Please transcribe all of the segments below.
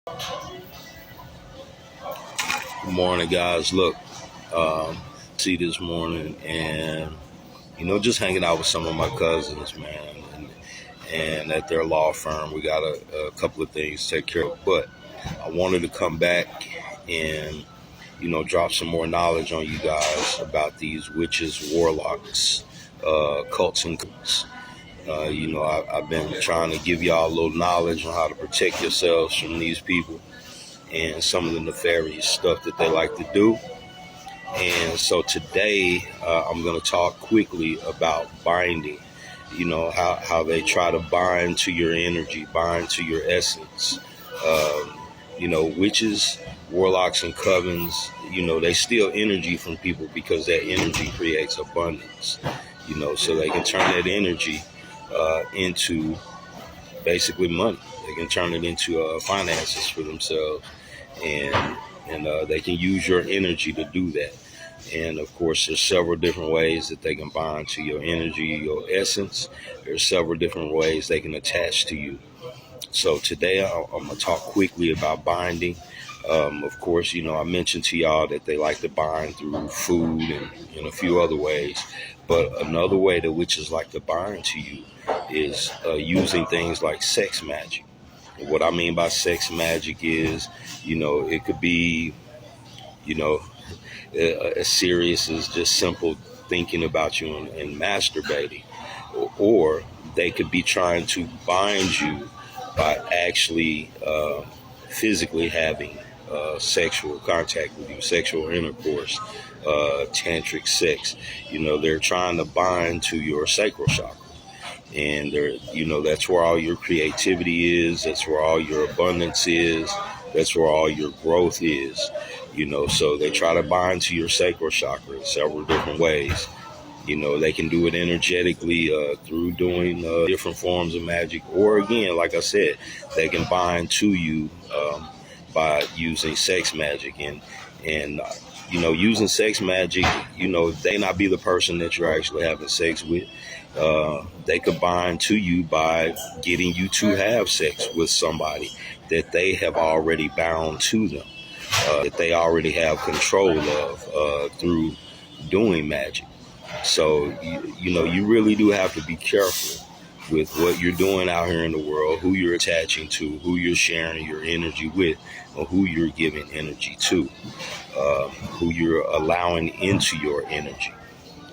Good morning, guys. Look, see this morning, and just hanging out with some of my cousins, man, and at their law firm, we got a couple of things to take care of. But I wanted to come back and drop some more knowledge on you guys about these witches, warlocks, cults, and cults. I've been trying to give y'all a little knowledge on how to protect yourselves from these people and some of the nefarious stuff that they like to do. And so today I'm going to talk quickly about binding, how they try to bind to your energy, bind to your essence. Witches, warlocks, and covens, they steal energy from people because that energy creates abundance, so they can turn that energy into basically money. They can turn it into finances for themselves, and they can use your energy to do that. And of course, there's several different ways that they can bind to your energy, your essence. There's several different ways they can attach to you. So today I'm going to talk quickly about binding. Of course, I mentioned to y'all that they like to bind through food and a few other ways. But another way that witches like to bind to you is using things like sex magic. And what I mean by sex magic is, it could be, as serious as just simple thinking about you and masturbating, or they could be trying to bind you by actually physically having sexual contact with you, sexual intercourse, tantric sex. They're trying to bind to your sacral chakra. And that's where all your creativity is. That's where all your abundance is. That's where all your growth is. So they try to bind to your sacral chakra in several different ways. They can do it energetically through doing different forms of magic. Or again, like I said, they can bind to you by using sex magic. And using sex magic, they not be the person that you're actually having sex with. They could bind to you by getting you to have sex with somebody that they have already bound to them, that they already have control of through doing magic. So, you really do have to be careful with what you're doing out here in the world, who you're attaching to, who you're sharing your energy with, or who you're giving energy to, who you're allowing into your energy.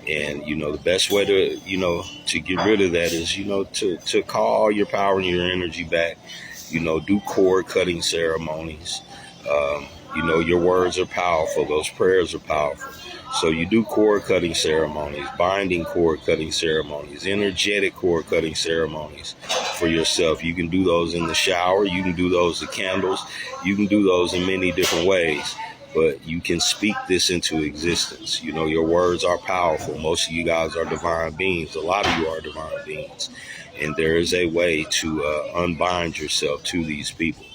And, the best way to get rid of that is, to call your power and your energy back, do cord cutting ceremonies. Your words are powerful. Those prayers are powerful. So you do cord cutting ceremonies, binding cord cutting ceremonies, energetic cord cutting ceremonies for yourself. You can do those in the shower. You can do those with candles. You can do those in many different ways. But you can speak this into existence. Your words are powerful. Most of you guys are divine beings. A lot of you are divine beings. And there is a way to unbind yourself to these people.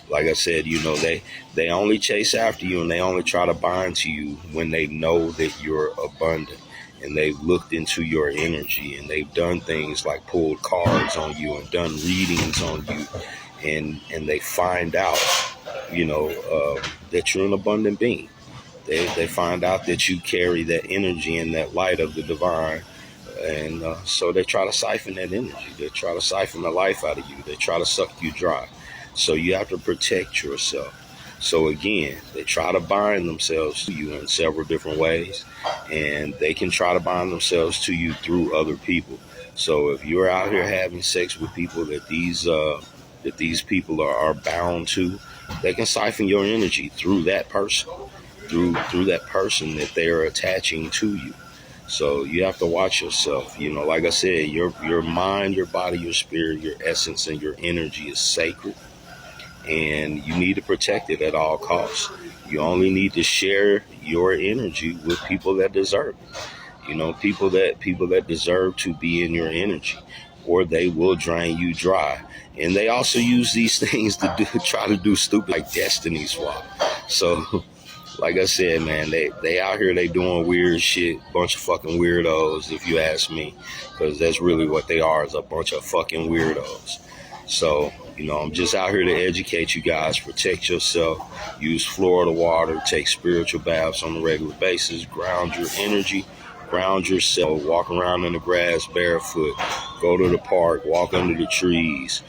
Like I said, they only chase after you and they only try to bind to you when they know that you're abundant. And they've looked into your energy and they've done things like pulled cards on you and done readings on you. And they find out, that you're an abundant being. They find out that you carry that energy and that light of the divine. And so they try to siphon that energy. They try to siphon the life out of you. They try to suck you dry. So you have to protect yourself. So again, they try to bind themselves to you in several different ways. And they can try to bind themselves to you through other people. So if you're out here having sex with people that these people are bound to, they can siphon your energy through that person, through that person that they are attaching to you. So you have to watch yourself. Like I said, your mind, your body, your spirit, your essence, and your energy is sacred. And you need to protect it at all costs. You only need to share your energy with people that deserve it. People that deserve to be in your energy, or they will drain you dry. And they also use these things to try to do stupid like destiny swap. So, like I said, man, they out here, they doing weird shit, bunch of fucking weirdos, if you ask me, because that's really what they are, is a bunch of fucking weirdos. So, I'm just out here to educate you guys. Protect yourself. Use Florida water. Take spiritual baths on a regular basis. Ground your energy. Ground yourself. Walk around in the grass barefoot. Go to the park. Walk under the trees.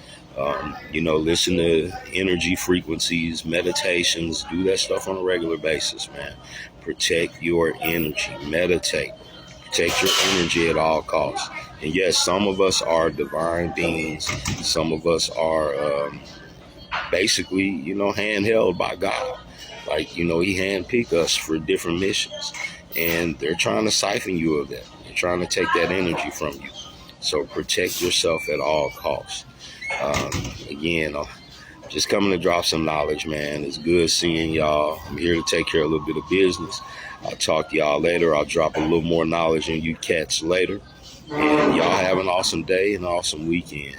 Listen to energy frequencies, meditations. Do that stuff on a regular basis, man. Protect your energy. Meditate. Protect your energy at all costs. And yes, some of us are divine beings. Some of us are basically, handheld by God. Like, he handpicked us for different missions. And they're trying to siphon you of that. They're trying to take that energy from you. So protect yourself at all costs. Again, just coming to drop some knowledge, man. It's good seeing y'all. I'm here to take care of a little bit of business. I'll talk to y'all later. I'll drop a little more knowledge on you cats later. And y'all have an awesome day and an awesome weekend.